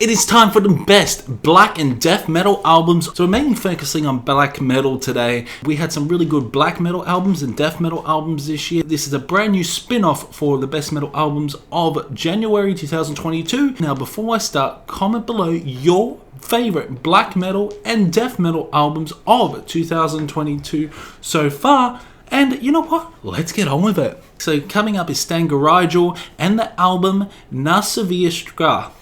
It is time for the best black and death metal albums. So we're mainly focusing on black metal today. We had some really good black metal albums and death metal albums this year. This is a brand new spin-off for the best metal albums of January 2022. Now before I start, comment below your favorite black metal and death metal albums of 2022 so far. And you know what? Let's get on with it. So coming up is STANGARIGEL and the album Na SRDCA.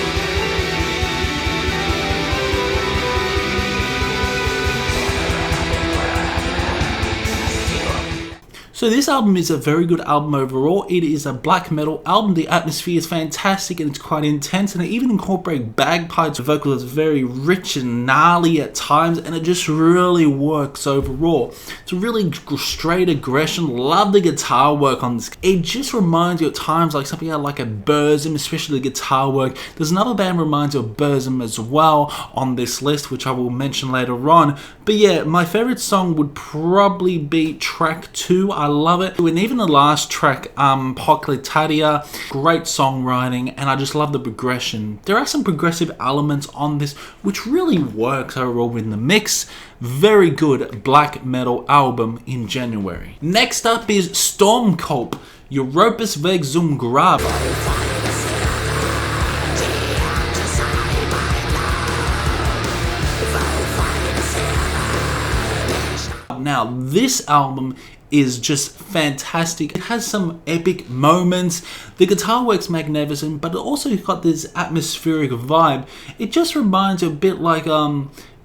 So this album is a very good album overall. It is a black metal album. The atmosphere is fantastic and it's quite intense, and it even incorporates bagpipes. The vocal is very rich and gnarly at times, and it just really works overall. It's a really straight aggression. Love the guitar work on this. It just reminds you at times like something like a Burzum, especially the guitar work. There's another band reminds you of Burzum as well on this list, which I will mention later on. But yeah, my favorite song would probably be track 2. I love it. And even the last track, Wpieklowstapiebie, great songwriting, and I just love the progression. There are some progressive elements on this which really works overall in the mix. Very good black metal album in January. Next up is Stormkolp, Europas weg zum Grab. Now this album is just fantastic. It has some epic moments. The guitar work's magnificent, but it also got this atmospheric vibe. It just reminds you a bit like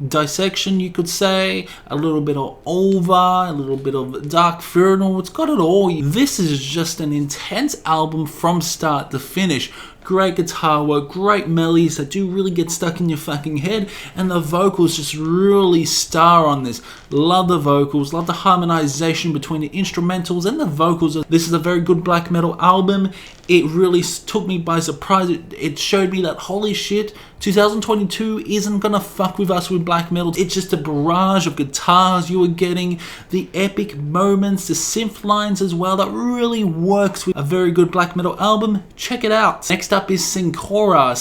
Dissection, you could say, a little bit of Over, a little bit of Dark Funeral. It's got it all. This is just an intense album from start to finish. Great guitar work, great melodies that do really get stuck in your fucking head, and the vocals just really star on this. Love the vocals, love the harmonization between the instrumentals and the vocals. This is a very good black metal album. It really took me by surprise. It showed me that holy shit, 2022 isn't gonna fuck with us with black metal. It's just a barrage of guitars you are getting, the epic moments, the synth lines as well. That really works with a very good black metal album. Check it out. Next up is Sekoria,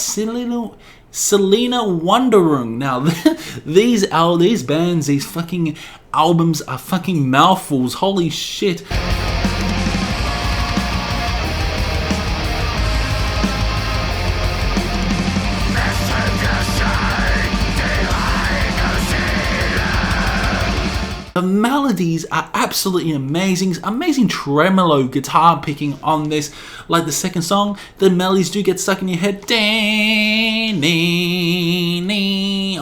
Seelenwanderung. Now these bands, these fucking albums are fucking mouthfuls. Holy shit. The melodies are absolutely amazing. Amazing tremolo guitar picking on this. Like the second song, the melodies do get stuck in your head.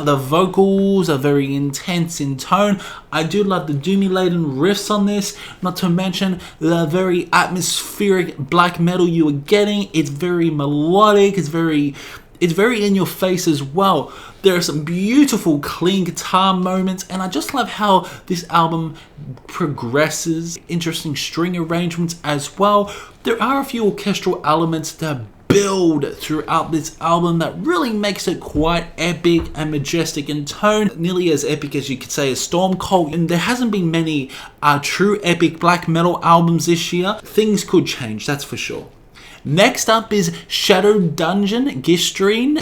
The vocals are very intense in tone. I do love the doomy-laden riffs on this. Not to mention the very atmospheric black metal you are getting. It's very melodic. It's very in your face as well. There are some beautiful clean guitar moments, and I just love how this album progresses. Interesting string arrangements as well. There are a few orchestral elements that build throughout this album that really makes it quite epic and majestic in tone. Nearly as epic as you could say as Stormkolp. And there hasn't been many true epic black metal albums this year. Things could change, that's for sure. Next up is Shadow Dungeon, Gæstgeryn.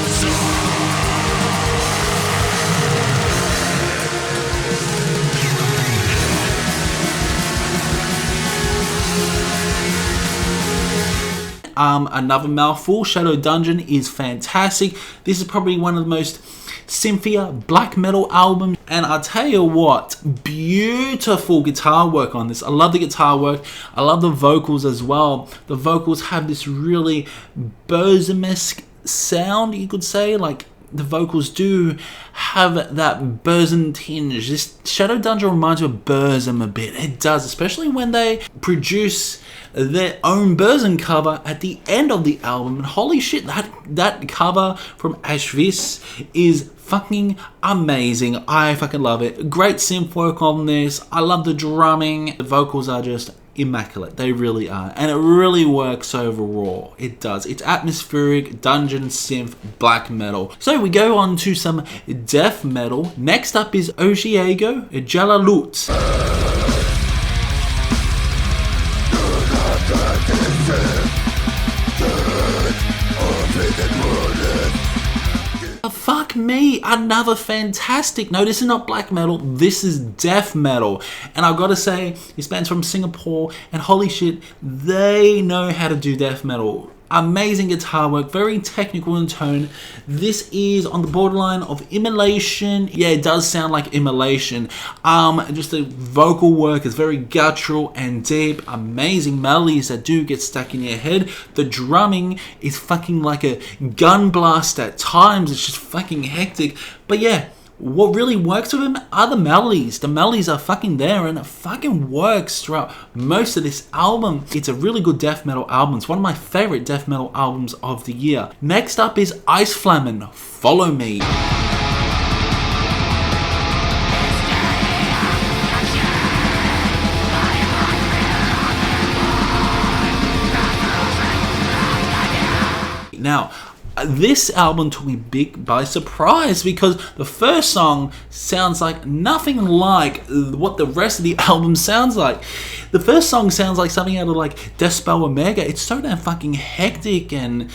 Another mouthful. Shadow Dungeon is fantastic. This is probably one of the most synthier black metal albums, and I'll tell you what, beautiful guitar work on this. I love the guitar work. I love the vocals as well. The vocals have this really Burzum-esque sound, you could say. Like the vocals do have that Burzum tinge. This Shadow Dungeon reminds me of Burzum a bit. It does, especially when they produce their own Burzum cover at the end of the album. And holy shit, that cover from Ashvis is fucking amazing. I fucking love it. Great synth work on this. I love the drumming. The vocals are just immaculate. They really are. And it really works overall. It does. It's atmospheric, dungeon, synth, black metal. So we go on to some death metal. Next up is Oshiego, Jaljalut. fuck me, another fantastic. No, this is not black metal, this is death metal. And I've got to say, this band's from Singapore, and holy shit, they know how to do death metal. Amazing guitar work, very technical in tone. This is on the borderline of immolation. Yeah, it does sound like immolation. Just the vocal work is very guttural and deep. Amazing melodies that do get stuck in your head. The drumming is fucking like a gun blast at times. It's just fucking hectic. But yeah, what really works with him are the melodies. The melodies are fucking there, and it fucking works throughout most of this album. It's a really good death metal album. It's one of my favorite death metal albums of the year. Next up is Ice Flamin', Follow Me. Now, this album took me big by surprise because the first song sounds like nothing like what the rest of the album sounds like. The first song sounds like something out of like Deathspell Omega. It's so damn fucking hectic and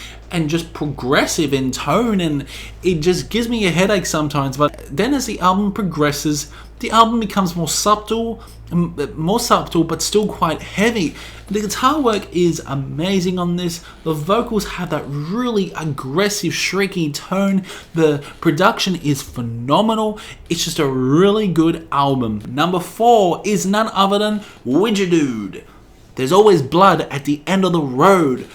just progressive in tone, and it just gives me a headache sometimes. But then as the album progresses, the album becomes more subtle, but still quite heavy. The guitar work is amazing on this. The vocals have that really aggressive, shrieky tone. The production is phenomenal. It's just a really good album. Number 4 is none other than Wiegedood. There's always blood at the end of the road.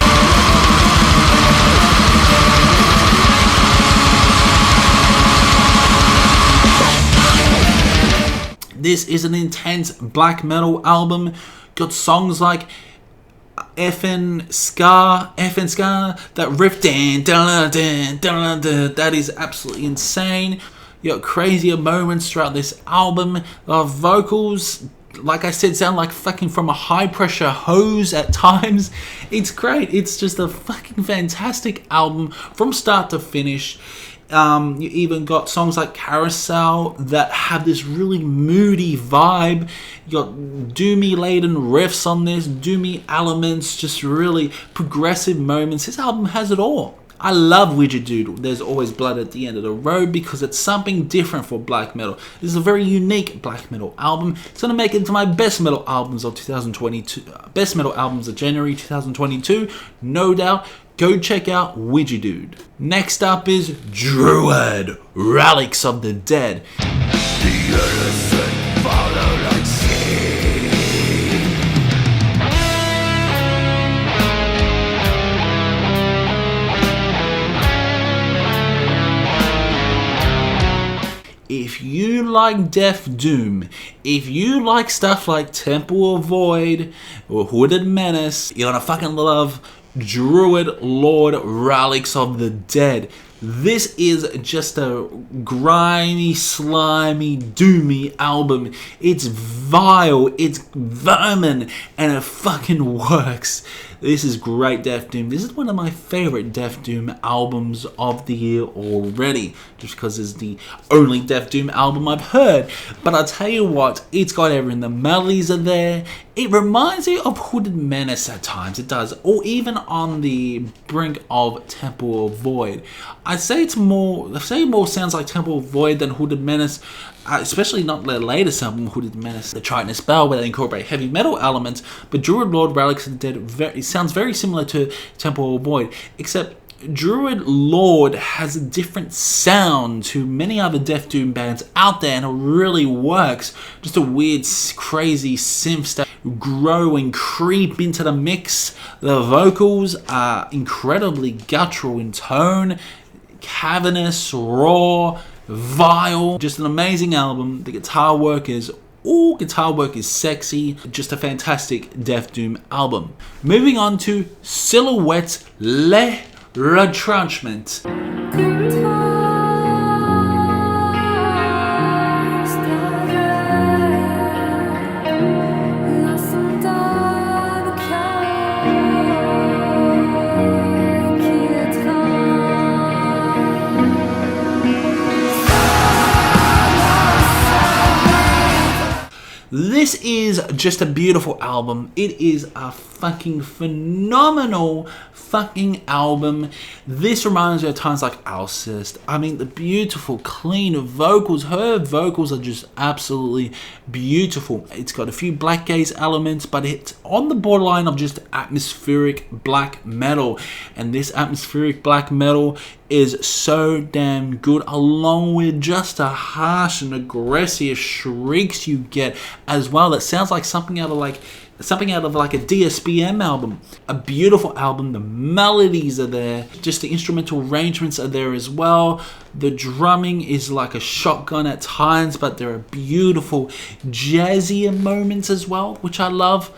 This is an intense black metal album. Got songs like FN Scar, that riff, that is absolutely insane. You got crazier moments throughout this album. The vocals, like I said, sound like fucking from a high pressure hose at times. It's great. It's just a fucking fantastic album from start to finish. You even got songs like Carousel that have this really moody vibe. You got doomy laden riffs on this, doomy elements, just really progressive moments. This album has it all. I love Wiegedood. There's always blood at the end of the road because it's something different for black metal. This is a very unique black metal album. It's going to make it into my best metal albums of 2022. Best metal albums of January 2022, no doubt. Go check out Wiegedood. Next up is Druid, Relics of the Dead. The innocent follow like sea. If you like Death Doom, if you like stuff like Temple of Void or Hooded Menace, you're gonna fucking love Druid Lord Relics of the Dead. This is just a grimy, slimy, doomy album. It's vile, it's vermin, and it fucking works. This is great Death Doom. This is one of my favorite Death Doom albums of the year already, just because it's the only Death Doom album I've heard. But I'll tell you what, it's got everything. The melodies are there. It reminds me of Hooded Menace at times, it does, or even on the brink of Temple of Void. I'd say it more sounds like Temple of Void than Hooded Menace, especially not their latest album, Hooded Menace, The Triton Spell, where they incorporate heavy metal elements. But Druid Lord Relics of the Dead it sounds very similar to Temple of Void, except Druid Lord has a different sound to many other Death Doom bands out there, and it really works. Just a weird, crazy synth that grow and creep into the mix. The vocals are incredibly guttural in tone, cavernous, raw, vile. Just an amazing album. The guitar work is sexy. Just a fantastic Death Doom album. Moving on to Silhouette Le Retrachement. This is just a beautiful album. It is a fucking phenomenal fucking album. This reminds me of times like Alcest. I mean, the beautiful, clean vocals. Her vocals are just absolutely beautiful. It's got a few black gaze elements, but it's on the borderline of just atmospheric black metal. And this atmospheric black metal is so damn good, along with just a harsh and aggressive shrieks you get as well. That sounds like something out of like a DSBM album. A beautiful album. The melodies are there. Just the instrumental arrangements are there as well. The drumming is like a shotgun at times, but there are beautiful jazzier moments as well, which I love.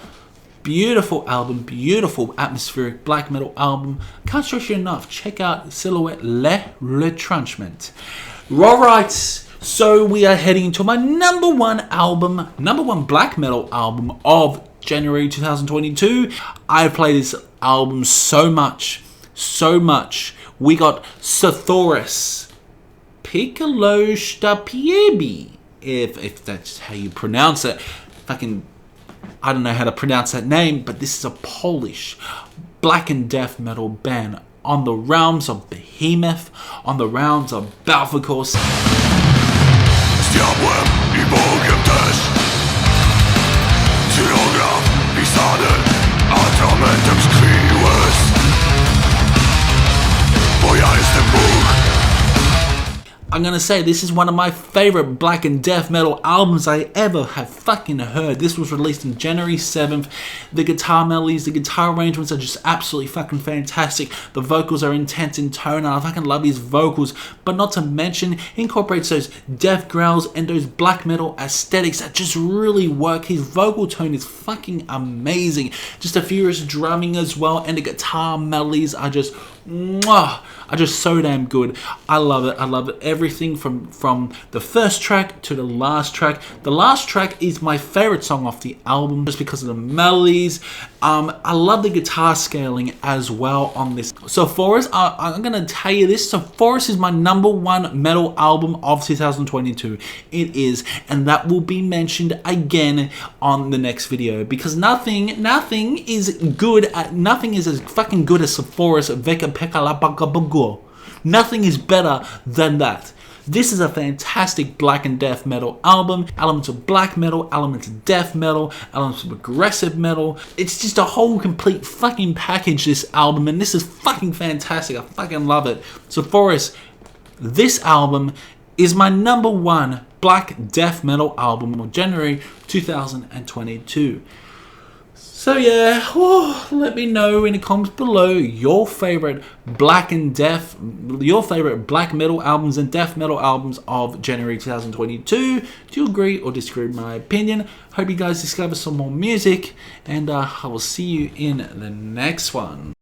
Beautiful album, beautiful atmospheric black metal album. Can't stress you enough. Check out Silhouette Le Retrachement. Alright, so we are heading into my number one black metal album of January 2022. I played this album so much. We got Sothoris, Wpieklowstapiebie, if that's how you pronounce it. I don't know how to pronounce that name, but this is a Polish black and death metal band on the realms of Behemoth, on the realms of Balfikos. Z diabłem I Bogiem też. Cyrograf pisany atramentem z krwi łez. Bo ja jestem Bóg. I'm gonna say this is one of my favorite black and death metal albums I ever have fucking heard. This was released on January 7th. The guitar melodies, the guitar arrangements are just absolutely fucking fantastic. The vocals are intense in tone, and I fucking love his vocals. But not to mention, he incorporates those death growls and those black metal aesthetics that just really work. His vocal tone is fucking amazing. Just a furious drumming as well, and the guitar melodies are just so damn good. I love it. Everything from the first track to the last track. The last track is my favorite song off the album just because of the melodies. I love the guitar scaling as well on this. Sothoris, I'm gonna tell you this. Sothoris is my number one metal album of 2022. It is, and that will be mentioned again on the next video because nothing is good. Nothing is as fucking good as Sothoris. Nothing is better than that. This is a fantastic black and death metal album. Elements of black metal, elements of death metal, elements of aggressive metal. It's just a whole complete fucking package, this album, and this is fucking fantastic. I fucking love it. Sothoris, this album is my number one black death metal album of January 2022. So yeah, let me know in the comments below your favorite black metal albums and death metal albums of January 2022. Do you agree or disagree with my opinion? Hope you guys discover some more music, and I will see you in the next one.